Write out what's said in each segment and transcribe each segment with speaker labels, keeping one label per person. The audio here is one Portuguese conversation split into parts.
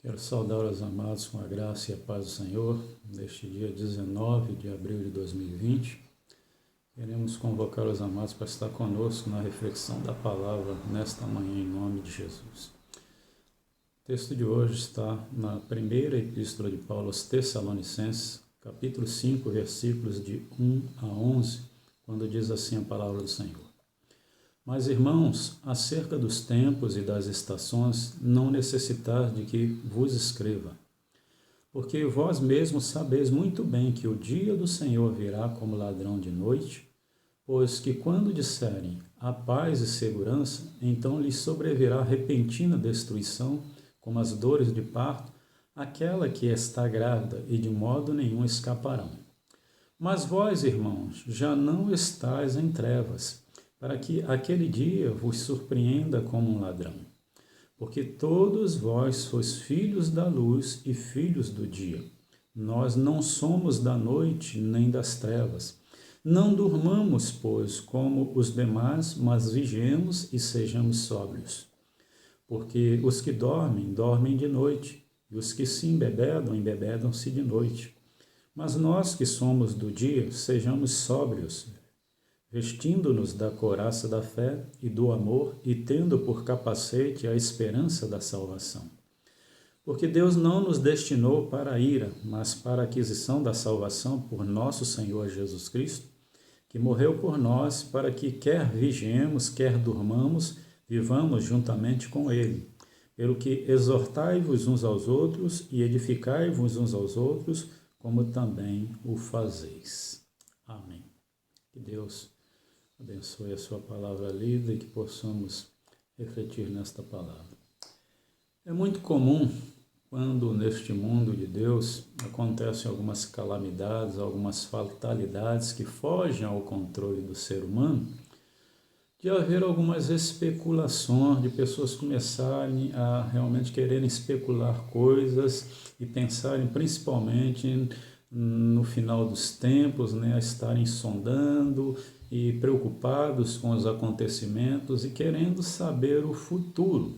Speaker 1: Quero saudar os amados com a graça e a paz do Senhor, neste dia 19 de abril de 2020. Queremos convocar os amados para estar conosco na reflexão da palavra nesta manhã, em nome de Jesus. O texto de hoje está na primeira epístola de Paulo aos Tessalonicenses, capítulo 5, versículos de 1 a 11, quando diz assim a palavra do Senhor. Mas, irmãos, acerca dos tempos e das estações, não necessitais de que vos escreva. Porque vós mesmos sabeis muito bem que o dia do Senhor virá como ladrão de noite, pois que quando disserem a paz e segurança, então lhes sobrevirá repentina destruição, como as dores de parto, aquela que está grávida, e de modo nenhum escaparão. Mas vós, irmãos, já não estáis em trevas, para que aquele dia vos surpreenda como um ladrão. Porque todos vós sois filhos da luz e filhos do dia. Nós não somos da noite nem das trevas. Não durmamos, pois, como os demais, mas vigiemos e sejamos sóbrios. Porque os que dormem, dormem de noite, e os que se embebedam, embebedam-se de noite. Mas nós que somos do dia, sejamos sóbrios, vestindo-nos da couraça da fé e do amor e tendo por capacete a esperança da salvação. Porque Deus não nos destinou para a ira, mas para a aquisição da salvação por nosso Senhor Jesus Cristo, que morreu por nós para que quer vigiemos, quer durmamos, vivamos juntamente com Ele. Pelo que exortai-vos uns aos outros e edificai-vos uns aos outros, como também o fazeis. Amém. Que Deus abençoe a sua palavra lida e que possamos refletir nesta palavra. É muito comum, quando neste mundo de Deus acontecem algumas calamidades, algumas fatalidades que fogem ao controle do ser humano, de haver algumas especulações, de pessoas começarem a realmente quererem especular coisas e pensarem principalmente no final dos tempos, a estarem sondando e preocupados com os acontecimentos e querendo saber o futuro.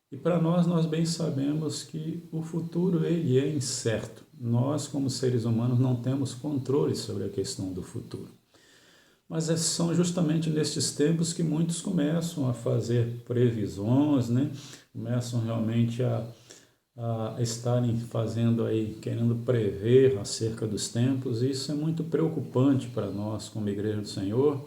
Speaker 1: E para nós bem sabemos que o futuro ele é incerto. Nós, como seres humanos, não temos controle sobre a questão do futuro. Mas são justamente nestes tempos que muitos começam a fazer previsões, começam realmente a estarem fazendo aí, querendo prever acerca dos tempos, e isso é muito preocupante para nós como Igreja do Senhor,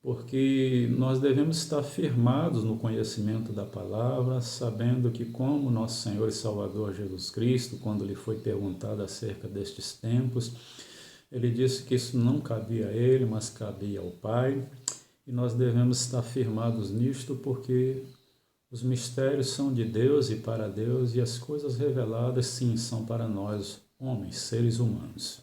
Speaker 1: porque nós devemos estar firmados no conhecimento da palavra, sabendo que como nosso Senhor e Salvador Jesus Cristo, quando lhe foi perguntado acerca destes tempos, ele disse que isso não cabia a ele, mas cabia ao Pai, e nós devemos estar firmados nisto porque os mistérios são de Deus e para Deus, e as coisas reveladas, sim, são para nós, homens, seres humanos.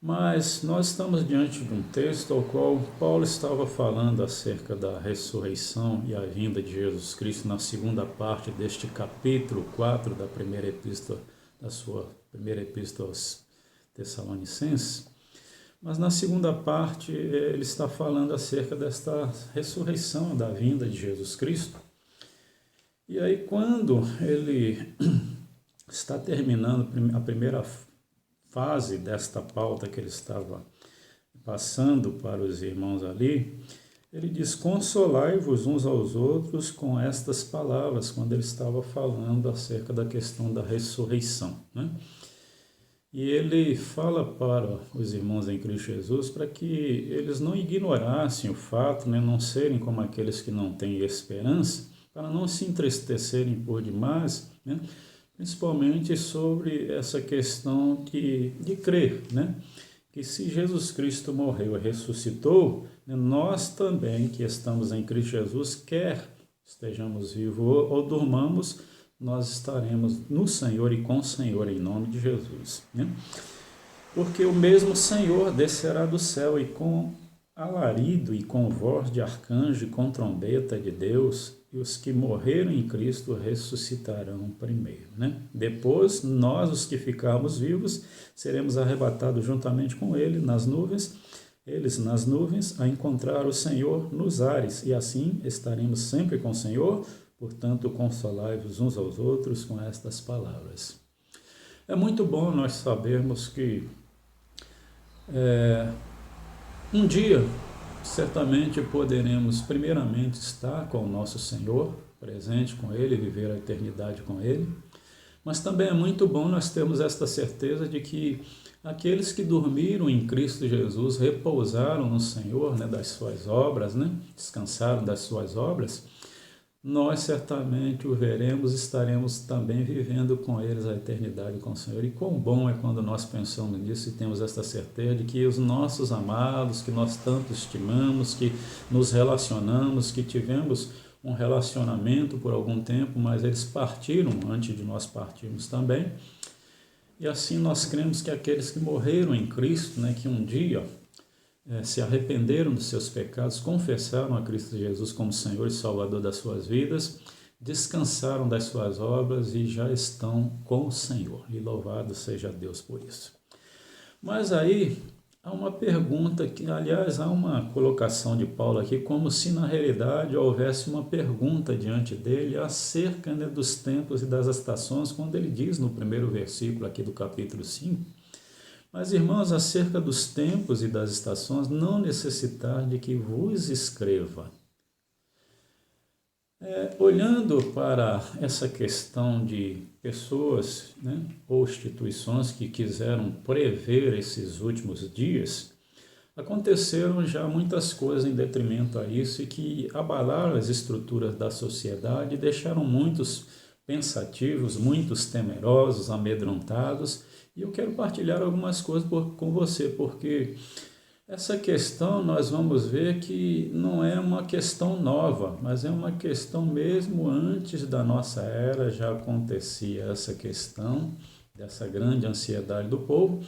Speaker 1: Mas nós estamos diante de um texto ao qual Paulo estava falando acerca da ressurreição e a vinda de Jesus Cristo na segunda parte deste capítulo 4 da primeira epístola, da sua primeira epístola aos Tessalonicenses. Mas na segunda parte ele está falando acerca desta ressurreição, da vinda de Jesus Cristo. E aí, quando ele está terminando a primeira fase desta pauta que ele estava passando para os irmãos ali, ele diz: consolai-vos uns aos outros com estas palavras, quando ele estava falando acerca da questão da ressurreição, E ele fala para os irmãos em Cristo Jesus para que eles não ignorassem o fato, não serem como aqueles que não têm esperança, para não se entristecerem por demais, principalmente sobre essa questão de crer, que se Jesus Cristo morreu e ressuscitou, nós também que estamos em Cristo Jesus, quer estejamos vivos ou durmamos, nós estaremos no Senhor e com o Senhor em nome de Jesus. Porque o mesmo Senhor descerá do céu e com alarido e com voz de arcanjo e com trombeta de Deus, e os que morreram em Cristo ressuscitarão primeiro. Depois, nós, os que ficarmos vivos, seremos arrebatados juntamente com ele nas nuvens, eles nas nuvens, a encontrar o Senhor nos ares, e assim estaremos sempre com o Senhor Portanto, consolai-vos uns aos outros com estas palavras. É muito bom nós sabermos que um dia certamente poderemos primeiramente estar com o nosso Senhor, presente com Ele, viver a eternidade com Ele, mas também é muito bom nós termos esta certeza de que aqueles que dormiram em Cristo Jesus, repousaram no Senhor, das suas obras, descansaram das suas obras, nós certamente o veremos, estaremos também vivendo com eles a eternidade com o Senhor. E quão bom é quando nós pensamos nisso e temos esta certeza de que os nossos amados, que nós tanto estimamos, que nos relacionamos, que tivemos um relacionamento por algum tempo, mas eles partiram antes de nós partirmos também. E assim nós cremos que aqueles que morreram em Cristo, que um dia se arrependeram dos seus pecados, confessaram a Cristo Jesus como Senhor e Salvador das suas vidas, descansaram das suas obras e já estão com o Senhor. E louvado seja Deus por isso. Mas aí há uma pergunta, aliás, há uma colocação de Paulo aqui, como se na realidade houvesse uma pergunta diante dele acerca dos tempos e das estações, quando ele diz no primeiro versículo aqui do capítulo 5, mas, irmãos, acerca dos tempos e das estações, não necessitar de que vos escreva. Olhando para essa questão de pessoas, ou instituições que quiseram prever esses últimos dias, aconteceram já muitas coisas em detrimento a isso e que abalaram as estruturas da sociedade e deixaram muitos pensativos, muitos temerosos, amedrontados. E eu quero partilhar algumas coisas com você, porque essa questão nós vamos ver que não é uma questão nova, mas é uma questão mesmo antes da nossa era, já acontecia essa questão dessa grande ansiedade do povo.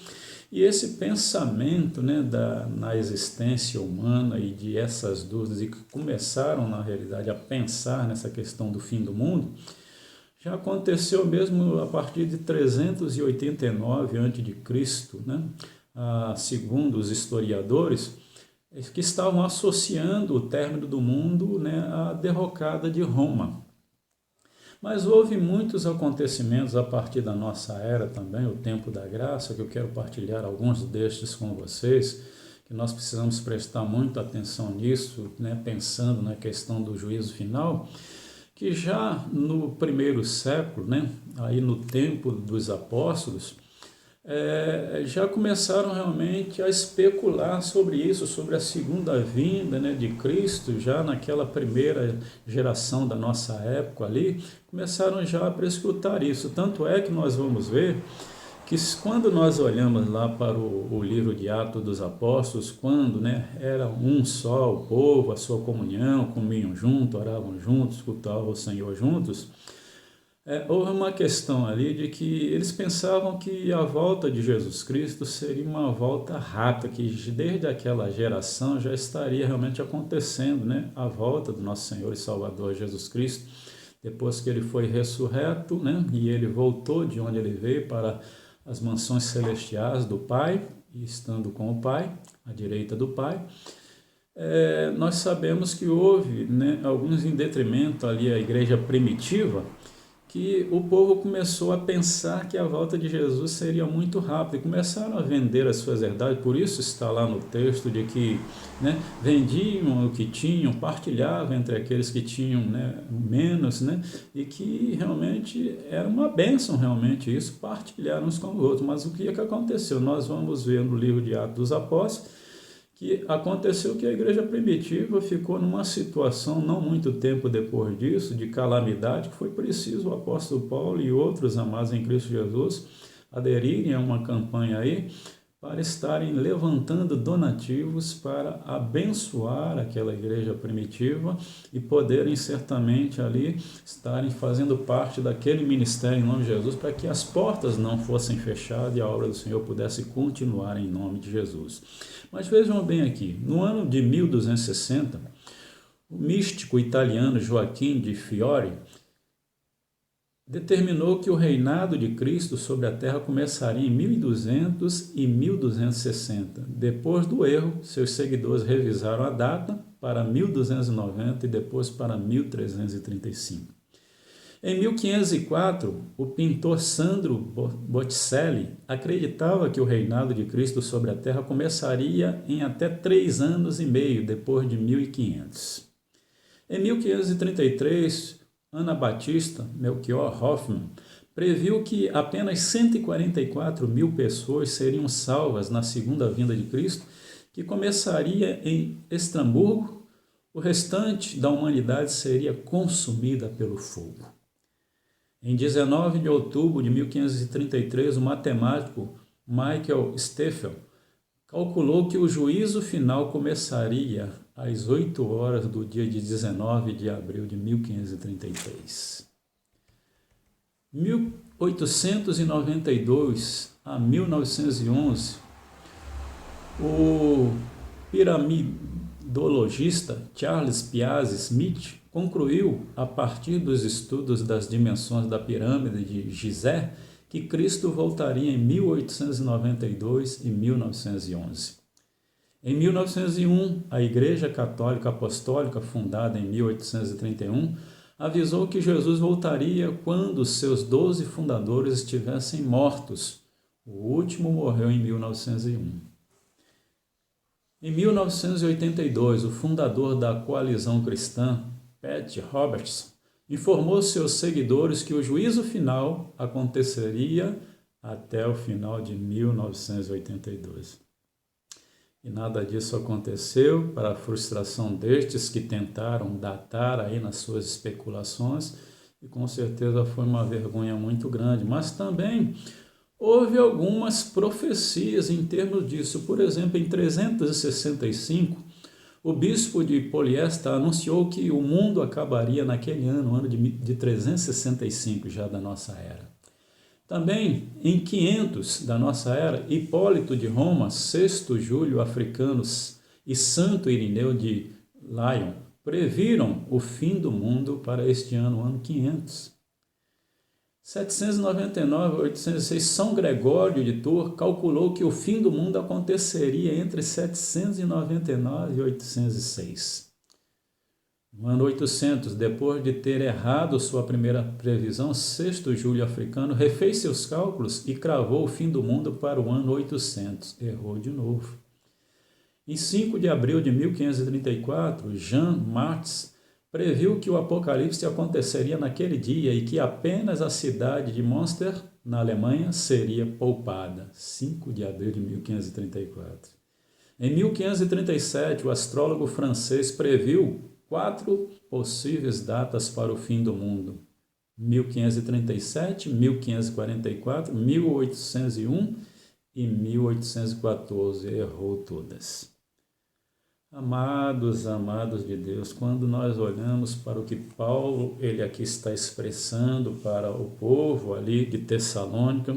Speaker 1: E esse pensamento na existência humana e de essas dúvidas, e que começaram na realidade a pensar nessa questão do fim do mundo, já aconteceu mesmo a partir de 389 a.C., segundo os historiadores, que estavam associando o término do mundo à derrocada de Roma. Mas houve muitos acontecimentos a partir da nossa era também, o tempo da graça, que eu quero partilhar alguns destes com vocês, que nós precisamos prestar muita atenção nisso, pensando na questão do juízo final, que já no primeiro século, aí no tempo dos apóstolos, já começaram realmente a especular sobre isso, sobre a segunda vinda de Cristo, já naquela primeira geração da nossa época ali, começaram já a prescrutar isso. Tanto é que nós vamos ver que quando nós olhamos lá para o livro de Atos dos Apóstolos, quando era um só o povo, a sua comunhão, comiam junto, oravam juntos, cultuavam o Senhor juntos, houve uma questão ali de que eles pensavam que a volta de Jesus Cristo seria uma volta rápida, que desde aquela geração já estaria realmente acontecendo, a volta do nosso Senhor e Salvador Jesus Cristo, depois que ele foi ressurreto, e ele voltou de onde ele veio para as mansões celestiais do Pai, e estando com o Pai, à direita do Pai. Nós sabemos que houve alguns em detrimento ali à igreja primitiva, que o povo começou a pensar que a volta de Jesus seria muito rápida, e começaram a vender as suas herdades. Por isso está lá no texto de que vendiam o que tinham, partilhavam entre aqueles que tinham menos, e que realmente era uma bênção realmente isso, partilhar uns com os outros. Mas o que aconteceu? Nós vamos ver no livro de Atos dos Apóstolos, que aconteceu que a igreja primitiva ficou numa situação, não muito tempo depois disso, de calamidade, que foi preciso o apóstolo Paulo e outros amados em Cristo Jesus aderirem a uma campanha aí, para estarem levantando donativos para abençoar aquela igreja primitiva e poderem certamente ali estarem fazendo parte daquele ministério em nome de Jesus, para que as portas não fossem fechadas e a obra do Senhor pudesse continuar em nome de Jesus. Mas vejam bem aqui, no ano de 1260, o místico italiano Joaquim de Fiore determinou que o reinado de Cristo sobre a terra começaria em 1200 e 1260. Depois do erro, seus seguidores revisaram a data para 1290 e depois para 1335. Em 1504, o pintor Sandro Botticelli acreditava que o reinado de Cristo sobre a terra começaria em até 3 anos e meio depois de 1500. Em 1533, Anabatista Melchior Hoffman previu que apenas 144 mil pessoas seriam salvas na segunda vinda de Cristo, que começaria em Estrasburgo. O restante da humanidade seria consumida pelo fogo. Em 19 de outubro de 1533, o matemático Michael Steffel calculou que o juízo final começaria às 8 horas do dia de 19 de abril de 1533. 1892 a 1911, o piramidologista Charles Piazzi Smith concluiu, a partir dos estudos das dimensões da pirâmide de Gizé, que Cristo voltaria em 1892 e 1911. Em 1901, a Igreja Católica Apostólica, fundada em 1831, avisou que Jesus voltaria quando seus 12 fundadores estivessem mortos. O último morreu em 1901. Em 1982, o fundador da Coalizão Cristã, Pat Robertson, informou seus seguidores que o juízo final aconteceria até o final de 1982. E nada disso aconteceu, para a frustração destes que tentaram datar aí nas suas especulações, e com certeza foi uma vergonha muito grande. Mas também houve algumas profecias em termos disso. Por exemplo, em 365, o bispo de Poliesta anunciou que o mundo acabaria naquele ano de 365 já da nossa era. Também, em 500 da nossa era, Hipólito de Roma, Sexto Júlio Africanos e Santo Irineu de Lyon previram o fim do mundo para este ano 500. 799 a 806, São Gregório de Tours calculou que o fim do mundo aconteceria entre 799 e 806. No ano 800, depois de ter errado sua primeira previsão, Sexto Júlio Africano refez seus cálculos e cravou o fim do mundo para o ano 800. Errou de novo. Em 5 de abril de 1534, Jean Martins previu que o Apocalipse aconteceria naquele dia e que apenas a cidade de Münster, na Alemanha, seria poupada. 5 de abril de 1534. Em 1537, o astrólogo francês previu 4 possíveis datas para o fim do mundo: 1537, 1544, 1801 e 1814. Errou todas. Amados, amados de Deus, quando nós olhamos para o que Paulo ele aqui está expressando para o povo ali de Tessalônica,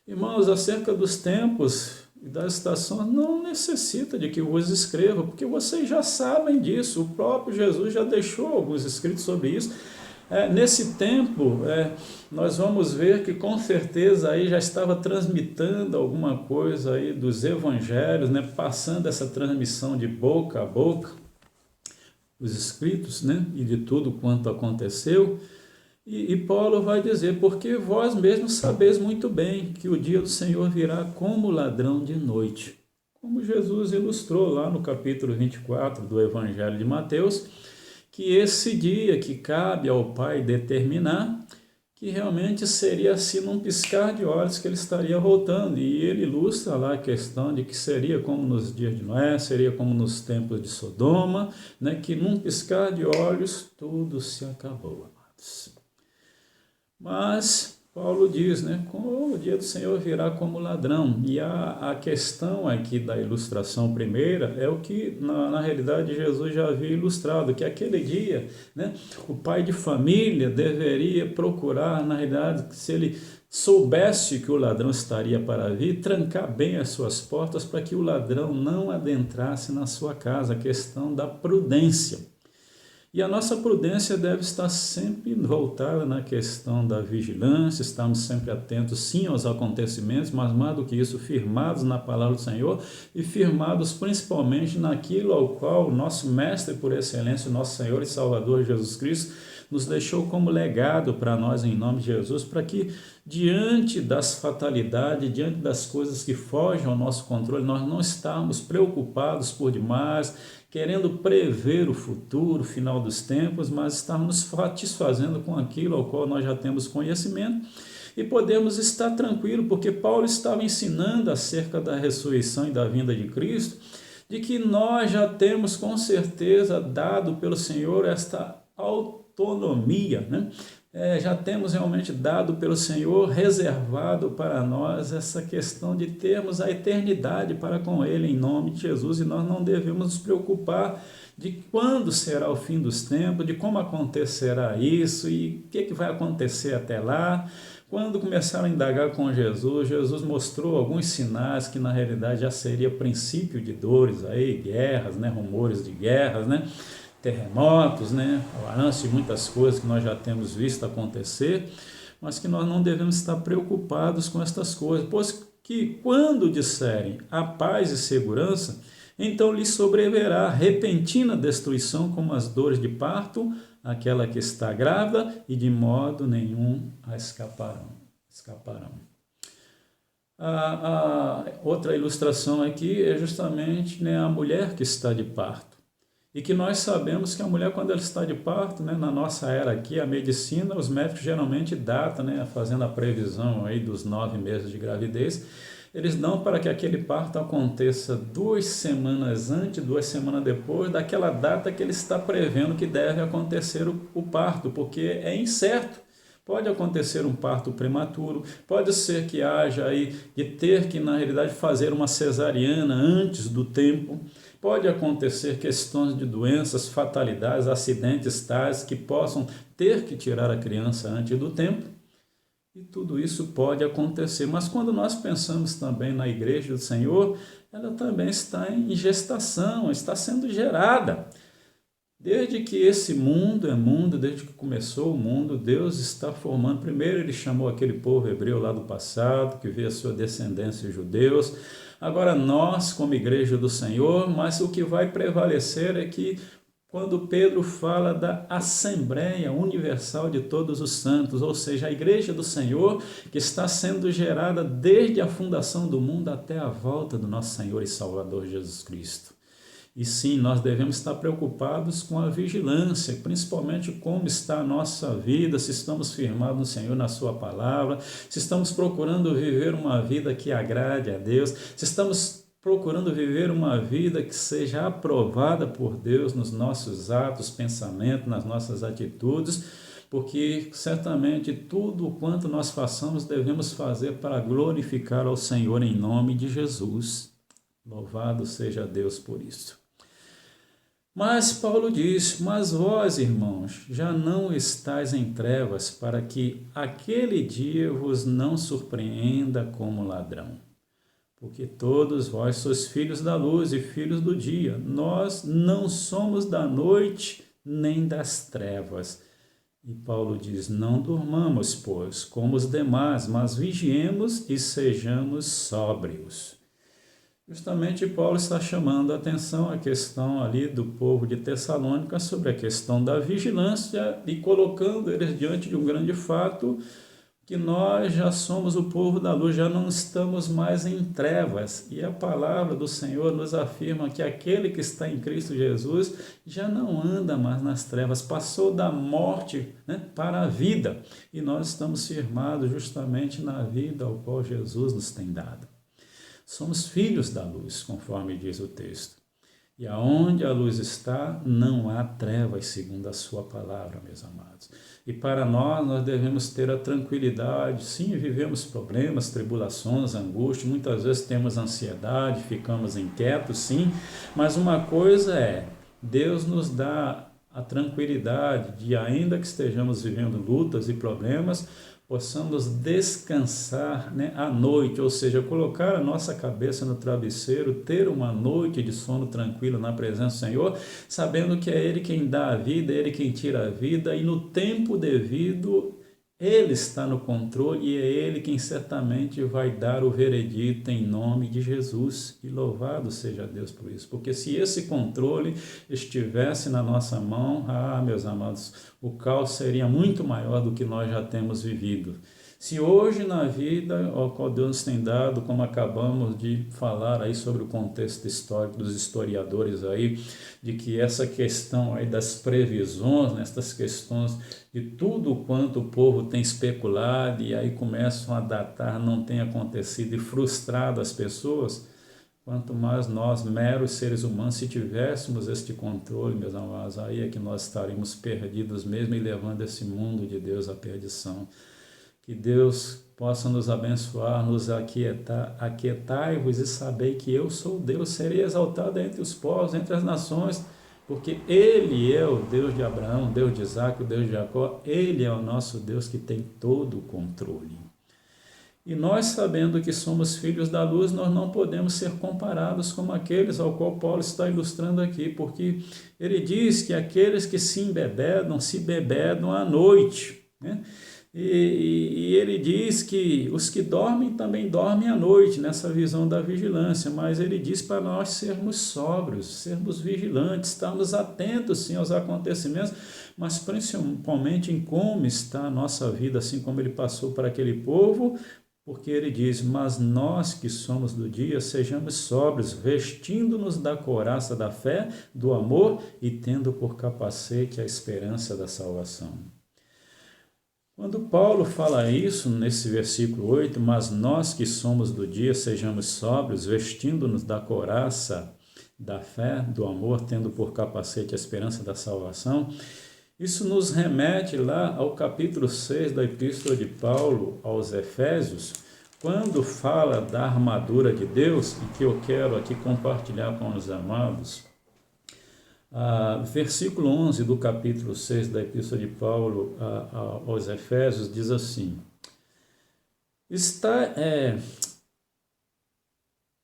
Speaker 1: irmãos, acerca dos tempos e das estações, não necessita de que eu vos escreva, porque vocês já sabem disso, o próprio Jesus já deixou alguns escritos sobre isso. Nesse tempo, nós vamos ver que com certeza aí já estava transmitando alguma coisa aí dos evangelhos, né, passando essa transmissão de boca a boca, os escritos, né, e de tudo quanto aconteceu. E Paulo vai dizer, porque vós mesmos sabeis muito bem que o dia do Senhor virá como ladrão de noite. Como Jesus ilustrou lá no capítulo 24 do Evangelho de Mateus, que esse dia que cabe ao Pai determinar, que realmente seria assim num piscar de olhos que ele estaria voltando. E ele ilustra lá a questão de que seria como nos dias de Noé, seria como nos tempos de Sodoma, né, que num piscar de olhos tudo se acabou, amados. Mas Paulo diz, né, o dia do Senhor virá como ladrão. E a questão aqui da ilustração primeira é o que, na realidade, Jesus já havia ilustrado, que aquele dia, né, o pai de família deveria procurar, na realidade, se ele soubesse que o ladrão estaria para vir, trancar bem as suas portas para que o ladrão não adentrasse na sua casa. A questão da prudência. E a nossa prudência deve estar sempre voltada na questão da vigilância, estarmos sempre atentos, sim, aos acontecimentos, mas mais do que isso, firmados na palavra do Senhor e firmados principalmente naquilo ao qual o nosso mestre por excelência, o nosso Senhor e Salvador Jesus Cristo, nos deixou como legado para nós em nome de Jesus, para que diante das fatalidades, diante das coisas que fogem ao nosso controle, nós não estarmos preocupados por demais, querendo prever o futuro, o final dos tempos, mas estarmos nos satisfazendo com aquilo ao qual nós já temos conhecimento e podemos estar tranquilos, porque Paulo estava ensinando acerca da ressurreição e da vinda de Cristo, de que nós já temos com certeza dado pelo Senhor esta autonomia, né? Já temos realmente dado pelo Senhor, reservado para nós essa questão de termos a eternidade para com Ele em nome de Jesus, e nós não devemos nos preocupar de quando será o fim dos tempos, de como acontecerá isso e o que vai acontecer até lá. Quando começaram a indagar com Jesus, Jesus mostrou alguns sinais que na realidade já seria princípio de dores, aí, guerras, né, rumores de guerras, né, terremotos, né, avanço de muitas coisas que nós já temos visto acontecer, mas que nós não devemos estar preocupados com estas coisas, pois que quando disserem a paz e segurança, então lhes sobreverá repentina destruição como as dores de parto, aquela que está grávida, e de modo nenhum a escaparão. A outra ilustração aqui é justamente, né, a mulher que está de parto. E que nós sabemos que a mulher, quando ela está de parto, né, na nossa era aqui, a medicina, os médicos geralmente datam, né, fazendo a previsão aí dos 9 meses de gravidez, eles dão para que aquele parto aconteça 2 semanas antes, 2 semanas depois daquela data que ele está prevendo que deve acontecer o parto, porque é incerto. Pode acontecer um parto prematuro, pode ser que haja aí de ter que, na realidade, fazer uma cesariana antes do tempo, pode acontecer questões de doenças, fatalidades, acidentes tais que possam ter que tirar a criança antes do tempo. E tudo isso pode acontecer, mas quando nós pensamos também na igreja do Senhor, ela também está em gestação, está sendo gerada. Desde que esse mundo é mundo, desde que começou o mundo, Deus está formando. Primeiro ele chamou aquele povo hebreu lá do passado, que veio a sua descendência judeus. Agora nós, como igreja do Senhor, mas o que vai prevalecer é que quando Pedro fala da Assembleia Universal de Todos os Santos, ou seja, a Igreja do Senhor, que está sendo gerada desde a fundação do mundo até a volta do nosso Senhor e Salvador Jesus Cristo. E sim, nós devemos estar preocupados com a vigilância, principalmente como está a nossa vida, se estamos firmados no Senhor, na sua palavra, se estamos procurando viver uma vida que agrade a Deus, se estamos procurando viver uma vida que seja aprovada por Deus nos nossos atos, pensamentos, nas nossas atitudes, porque certamente tudo quanto nós façamos devemos fazer para glorificar ao Senhor em nome de Jesus. Louvado seja Deus por isso. Mas Paulo diz, mas vós, irmãos, já não estáis em trevas, para que aquele dia vos não surpreenda como ladrão. Porque todos vós sois filhos da luz e filhos do dia. Nós não somos da noite nem das trevas. E Paulo diz, não durmamos, pois, como os demais, mas vigiemos e sejamos sóbrios. Justamente Paulo está chamando a atenção à questão ali do povo de Tessalônica sobre a questão da vigilância e colocando eles diante de um grande fato, que nós já somos o povo da luz, já não estamos mais em trevas. E a palavra do Senhor nos afirma que aquele que está em Cristo Jesus já não anda mais nas trevas, passou da morte, né, para a vida. E nós estamos firmados justamente na vida ao qual Jesus nos tem dado. Somos filhos da luz, conforme diz o texto. E aonde a luz está, não há trevas, segundo a sua palavra, meus amados. E para nós devemos ter a tranquilidade. Sim, vivemos problemas, tribulações, angústia, muitas vezes temos ansiedade, ficamos inquietos, sim. Mas uma coisa é, Deus nos dá a tranquilidade de, ainda que estejamos vivendo lutas e problemas, possamos descansar, né, à noite, ou seja, colocar a nossa cabeça no travesseiro, ter uma noite de sono tranquilo na presença do Senhor, sabendo que é Ele quem dá a vida, é Ele quem tira a vida, e no tempo devido Ele está no controle e é Ele quem certamente vai dar o veredito em nome de Jesus. E louvado seja Deus por isso. Porque se esse controle estivesse na nossa mão, meus amados, o caos seria muito maior do que nós já temos vivido. Se hoje na vida, ao qual Deus nos tem dado, como acabamos de falar aí sobre o contexto histórico dos historiadores aí, de que essa questão aí das previsões, essas questões de tudo quanto o povo tem especulado e aí começam a datar, não tem acontecido e frustrado as pessoas, quanto mais nós, meros seres humanos, se tivéssemos este controle, meus amados, aí é que nós estaremos perdidos mesmo e levando esse mundo de Deus à perdição. Que Deus possa nos abençoar, nos aquietar, aquietai-vos e sabei que eu sou Deus, serei exaltado entre os povos, entre as nações, porque Ele é o Deus de Abraão, o Deus de Isaac, o Deus de Jacó, Ele é o nosso Deus que tem todo o controle. E nós, sabendo que somos filhos da luz, nós não podemos ser comparados com aqueles ao qual Paulo está ilustrando aqui, porque ele diz que aqueles que se bebedam à noite, né? E ele diz que os que dormem também dormem à noite, nessa visão da vigilância, mas ele diz para nós sermos sóbrios, sermos vigilantes, estarmos atentos sim aos acontecimentos, mas principalmente em como está a nossa vida, assim como ele passou para aquele povo, porque ele diz, mas nós que somos do dia, sejamos sóbrios, vestindo-nos da couraça da fé, do amor e tendo por capacete a esperança da salvação. Quando Paulo fala isso, nesse versículo 8, mas nós que somos do dia, sejamos sóbrios, vestindo-nos da couraça da fé, do amor, tendo por capacete a esperança da salvação, isso nos remete lá ao capítulo 6 da Epístola de Paulo aos Efésios, quando fala da armadura de Deus, e que eu quero aqui compartilhar com os amados. Versículo 11 do capítulo 6 da Epístola de Paulo aos Efésios diz assim: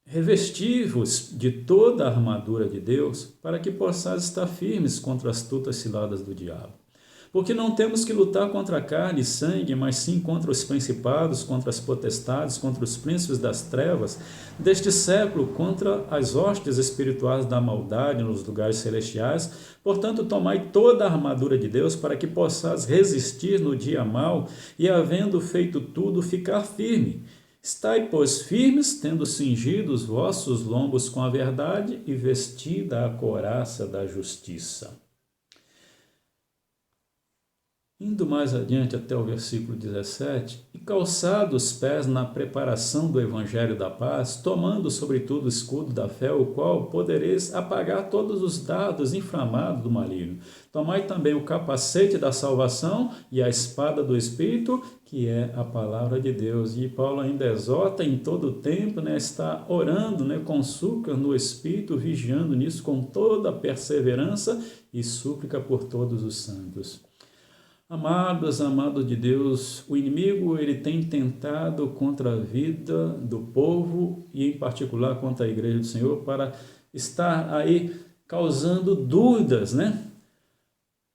Speaker 1: revesti-vos de toda a armadura de Deus, para que possais estar firmes contra as astutas ciladas do diabo. Porque não temos que lutar contra carne e sangue, mas sim contra os principados, contra as potestades, contra os príncipes das trevas deste século, contra as hostes espirituais da maldade nos lugares celestiais. Portanto, tomai toda a armadura de Deus, para que possais resistir no dia mau e, havendo feito tudo, ficar firme. Estai, pois, firmes, tendo cingido os vossos lombos com a verdade e vestida a couraça da justiça. Indo mais adiante até o versículo 17, e calçado os pés na preparação do evangelho da paz, tomando sobretudo o escudo da fé, o qual podereis apagar todos os dardos inflamados do maligno. Tomai também o capacete da salvação e a espada do Espírito, que é a palavra de Deus. E Paulo ainda exorta em todo o tempo, está orando, com súplica no Espírito, vigiando nisso com toda a perseverança e súplica por todos os santos. Amados de Deus, o inimigo ele tem tentado contra a vida do povo e em particular contra a igreja do Senhor para estar aí causando dúvidas,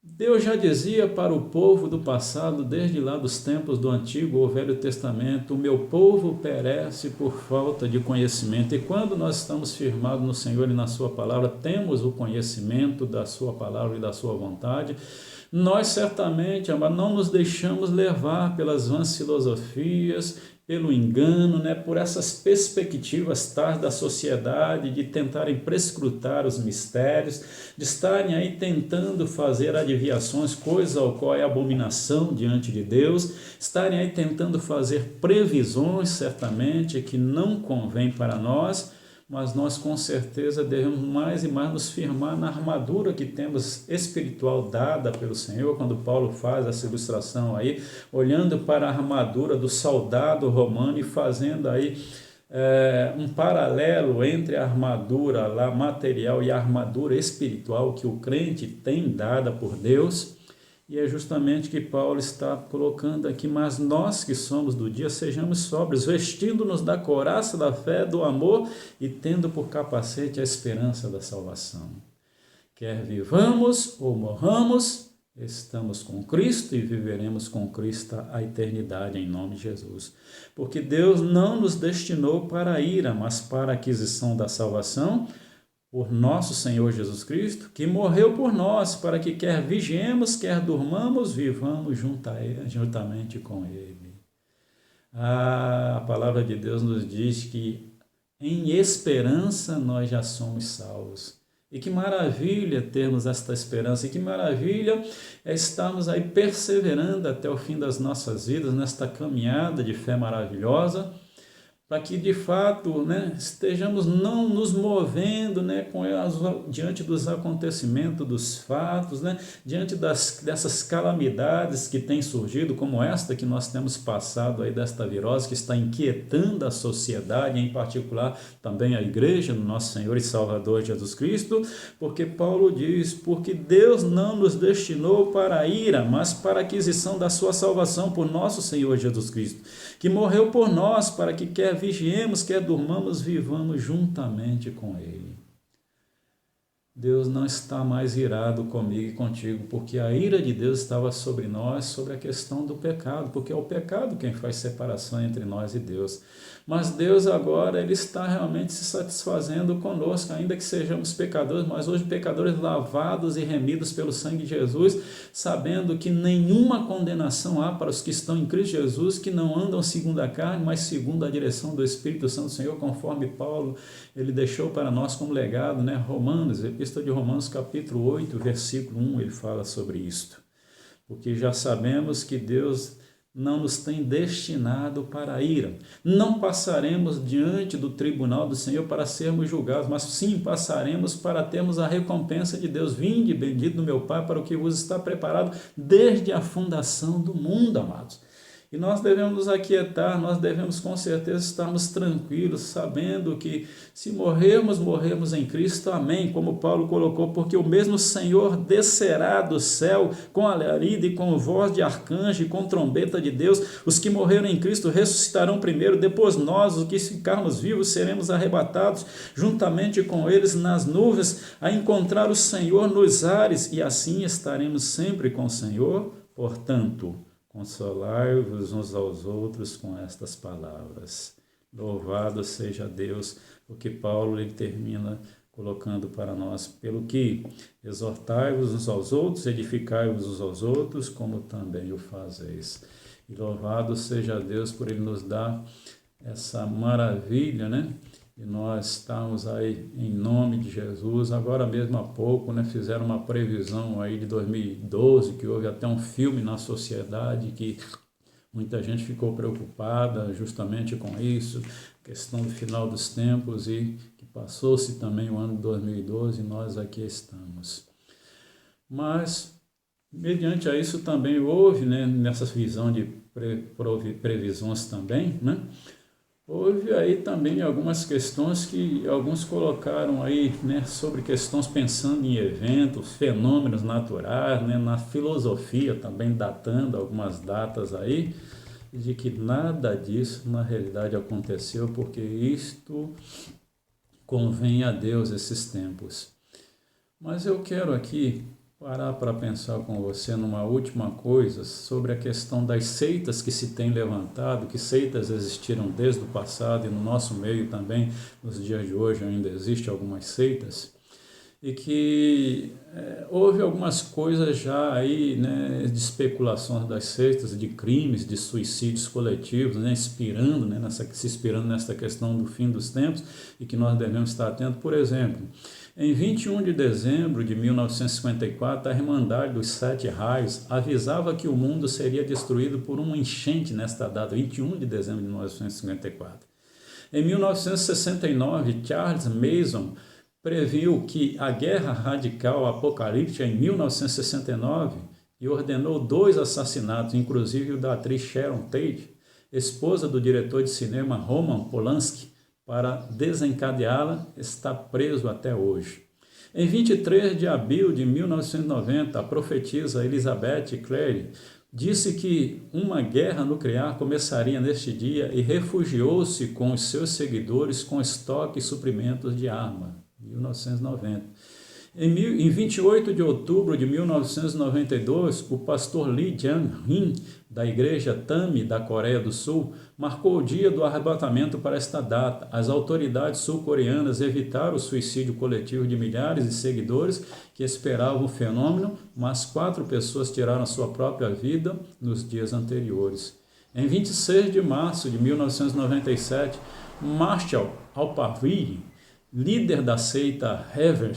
Speaker 1: Deus já dizia para o povo do passado, desde lá dos tempos do Antigo ou Velho Testamento, o meu povo perece por falta de conhecimento. E quando nós estamos firmados no Senhor e na sua palavra, temos o conhecimento da sua palavra e da sua vontade, nós certamente, amados, não nos deixamos levar pelas vãs filosofias, pelo engano, por essas perspectivas tais da sociedade de tentarem prescrutar os mistérios, de estarem aí tentando fazer adivinhações, coisa ao qual é abominação diante de Deus, estarem aí tentando fazer previsões, certamente, que não convém para nós, mas nós com certeza devemos mais e mais nos firmar na armadura que temos espiritual dada pelo Senhor, quando Paulo faz essa ilustração aí, olhando para a armadura do soldado romano e fazendo aí um paralelo entre a armadura lá material e a armadura espiritual que o crente tem dada por Deus. E é justamente que Paulo está colocando aqui, mas nós que somos do dia, sejamos sóbrios, vestindo-nos da couraça da fé, do amor e tendo por capacete a esperança da salvação. Quer vivamos ou morramos, Estamos com Cristo e viveremos com Cristo a eternidade em nome de Jesus. Porque Deus não nos destinou para a ira, mas para a aquisição da salvação por nosso Senhor Jesus Cristo, que morreu por nós, para que quer vigiemos, quer durmamos, vivamos juntamente com Ele. A palavra de Deus nos diz que em esperança nós já somos salvos. E que maravilha termos esta esperança, e que maravilha é estarmos aí perseverando até o fim das nossas vidas, nesta caminhada de fé maravilhosa, para que de fato, estejamos não nos movendo, diante dos acontecimentos, dos fatos, diante dessas calamidades que têm surgido, como esta que nós temos passado aí, desta virose que está inquietando a sociedade, em particular também a igreja do nosso Senhor e Salvador Jesus Cristo, porque Paulo diz, porque Deus não nos destinou para a ira, mas para a aquisição da sua salvação por nosso Senhor Jesus Cristo, que morreu por nós, para que quer vigiemos, quer durmamos, vivamos juntamente com Ele. Deus não está mais irado comigo e contigo, porque a ira de Deus estava sobre nós, sobre a questão do pecado, porque é o pecado quem faz separação entre nós e Deus. Mas Deus agora, Ele está realmente se satisfazendo conosco, ainda que sejamos pecadores, mas hoje pecadores lavados e remidos pelo sangue de Jesus, sabendo que nenhuma condenação há para os que estão em Cristo Jesus, que não andam segundo a carne, mas segundo a direção do Espírito Santo do Senhor, conforme Paulo, ele deixou para nós como legado, Romanos, Epístola de Romanos, capítulo 8, versículo 1, ele fala sobre isto. Porque já sabemos que Deus não nos tem destinado para a ira. Não passaremos diante do tribunal do Senhor para sermos julgados, mas sim passaremos para termos a recompensa de Deus. Vinde, bendito do meu Pai, para o que vos está preparado desde a fundação do mundo, amados. E nós devemos nos aquietar, nós devemos com certeza estarmos tranquilos, sabendo que se morrermos, morremos em Cristo, amém, como Paulo colocou, porque o mesmo Senhor descerá do céu com alarido e com voz de arcanjo e com trombeta de Deus. Os que morreram em Cristo ressuscitarão primeiro, depois nós, os que ficarmos vivos, seremos arrebatados juntamente com eles nas nuvens, a encontrar o Senhor nos ares, e assim estaremos sempre com o Senhor. Portanto, consolai-vos uns aos outros com estas palavras. Louvado seja Deus, porque Paulo ele termina colocando para nós, pelo que exortai-vos uns aos outros, edificai-vos uns aos outros, como também o fazeis. E louvado seja Deus por ele nos dar essa maravilha, E nós estamos aí em nome de Jesus. Agora mesmo há pouco, fizeram uma previsão aí de 2012, que houve até um filme na sociedade que muita gente ficou preocupada justamente com isso, questão do final dos tempos, e que passou-se também o ano de 2012 e nós aqui estamos. Mas, mediante a isso também houve, nessa visão de previsões também, houve aí também algumas questões que alguns colocaram aí, sobre questões pensando em eventos, fenômenos naturais, na filosofia também datando algumas datas aí, de que nada disso na realidade aconteceu, porque isto convém a Deus esses tempos. Mas eu quero aqui parar para pensar com você numa última coisa sobre a questão das seitas que se tem levantado, que seitas existiram desde o passado e no nosso meio também, nos dias de hoje ainda existem algumas seitas, e que houve algumas coisas já aí, de especulações das seitas, de crimes, de suicídios coletivos, se inspirando nessa questão do fim dos tempos, e que nós devemos estar atentos. Por exemplo, em 21 de dezembro de 1954, a Irmandade dos Sete Raios avisava que o mundo seria destruído por uma enchente nesta data, 21 de dezembro de 1954. Em 1969, Charles Mason previu que a guerra radical apocalíptica em 1969 e ordenou 2 assassinatos, inclusive o da atriz Sharon Tate, esposa do diretor de cinema Roman Polanski, para desencadeá-la, está preso até hoje. Em 23 de abril de 1990, a profetisa Elizabeth Clary disse que uma guerra nuclear começaria neste dia e refugiou-se com os seus seguidores com estoque e suprimentos de arma. 1990. Em 28 de outubro de 1992, o pastor Lee Jang-hin, da igreja Tami da Coreia do Sul, marcou o dia do arrebatamento para esta data. As autoridades sul-coreanas evitaram o suicídio coletivo de milhares de seguidores que esperavam o fenômeno, mas 4 pessoas tiraram sua própria vida nos dias anteriores. Em 26 de março de 1997, Marshall Alphaville, líder da seita Heaven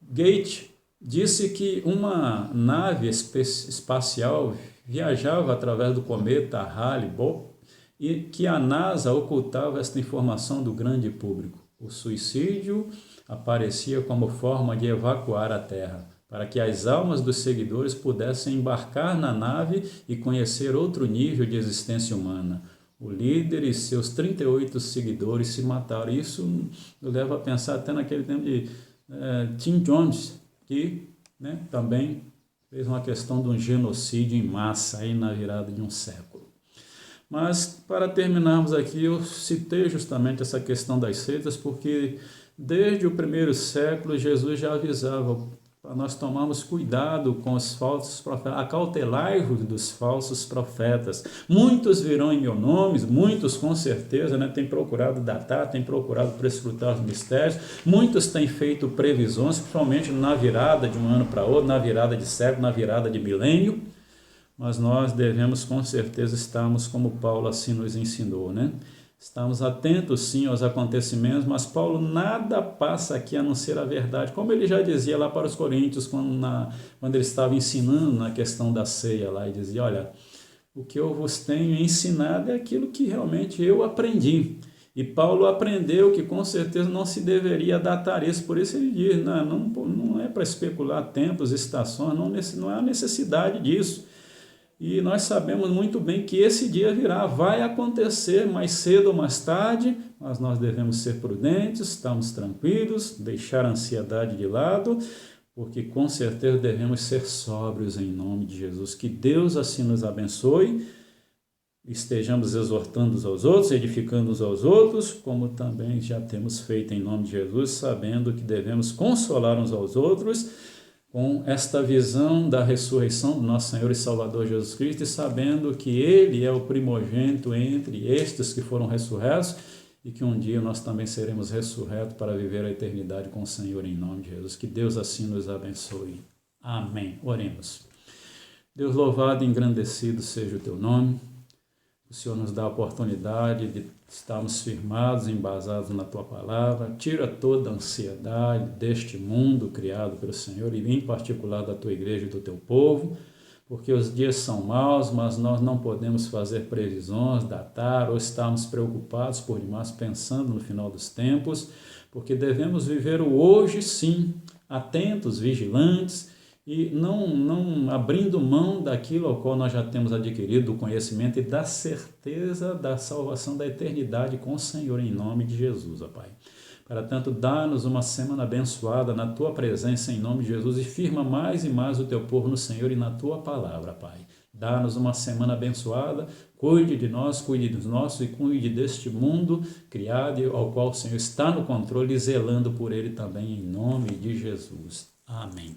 Speaker 1: Gate, disse que uma nave espacial viajava através do cometa Hale-Bopp e que a NASA ocultava esta informação do grande público. O suicídio aparecia como forma de evacuar a Terra, para que as almas dos seguidores pudessem embarcar na nave e conhecer outro nível de existência humana. O líder e seus 38 seguidores se mataram. Isso me leva a pensar até naquele tempo de Tim Jones, que também fez uma questão de um genocídio em massa aí na virada de um século. Mas, para terminarmos aqui, eu citei justamente essa questão das seitas, porque desde o primeiro século Jesus já avisava para nós tomarmos cuidado com os falsos profetas, acautelai-vos dos falsos profetas. Muitos virão em meu nome, muitos com certeza têm procurado datar, têm procurado prescrutar os mistérios, muitos têm feito previsões, principalmente na virada de um ano para outro, na virada de século, na virada de milênio, mas nós devemos com certeza estarmos como Paulo assim nos ensinou, Estamos atentos sim aos acontecimentos, mas Paulo nada passa aqui a não ser a verdade, como ele já dizia lá para os coríntios, quando ele estava ensinando na questão da ceia lá, e dizia, olha, o que eu vos tenho ensinado é aquilo que realmente eu aprendi. E Paulo aprendeu que com certeza não se deveria datar isso, por isso ele diz, não é para especular tempos, estações, não há necessidade disso. E nós sabemos muito bem que esse dia virá, vai acontecer mais cedo ou mais tarde, mas nós devemos ser prudentes, estarmos tranquilos, deixar a ansiedade de lado, porque com certeza devemos ser sóbrios em nome de Jesus. Que Deus assim nos abençoe, estejamos exortando uns aos outros, edificando uns aos outros, como também já temos feito em nome de Jesus, sabendo que devemos consolar uns aos outros, com esta visão da ressurreição do nosso Senhor e Salvador Jesus Cristo, e sabendo que Ele é o primogênito entre estes que foram ressurretos, e que um dia nós também seremos ressurretos para viver a eternidade com o Senhor em nome de Jesus. Que Deus assim nos abençoe. Amém. Oremos. Deus louvado e engrandecido seja o Teu nome. O Senhor nos dá a oportunidade de estarmos firmados, embasados na Tua Palavra. Tira toda a ansiedade deste mundo criado pelo Senhor e em particular da Tua igreja e do Teu povo, porque os dias são maus, mas nós não podemos fazer previsões, datar ou estarmos preocupados por demais pensando no final dos tempos, porque devemos viver o hoje sim, atentos, vigilantes, e não abrindo mão daquilo ao qual nós já temos adquirido, do conhecimento e da certeza da salvação da eternidade com o Senhor, em nome de Jesus, ó Pai. Para tanto, dá-nos uma semana abençoada na Tua presença, em nome de Jesus, e firma mais e mais o Teu povo no Senhor e na Tua palavra, Pai. Dá-nos uma semana abençoada, cuide de nós, cuide dos nossos e cuide deste mundo criado, ao qual o Senhor está no controle e zelando por ele também, em nome de Jesus. Amém.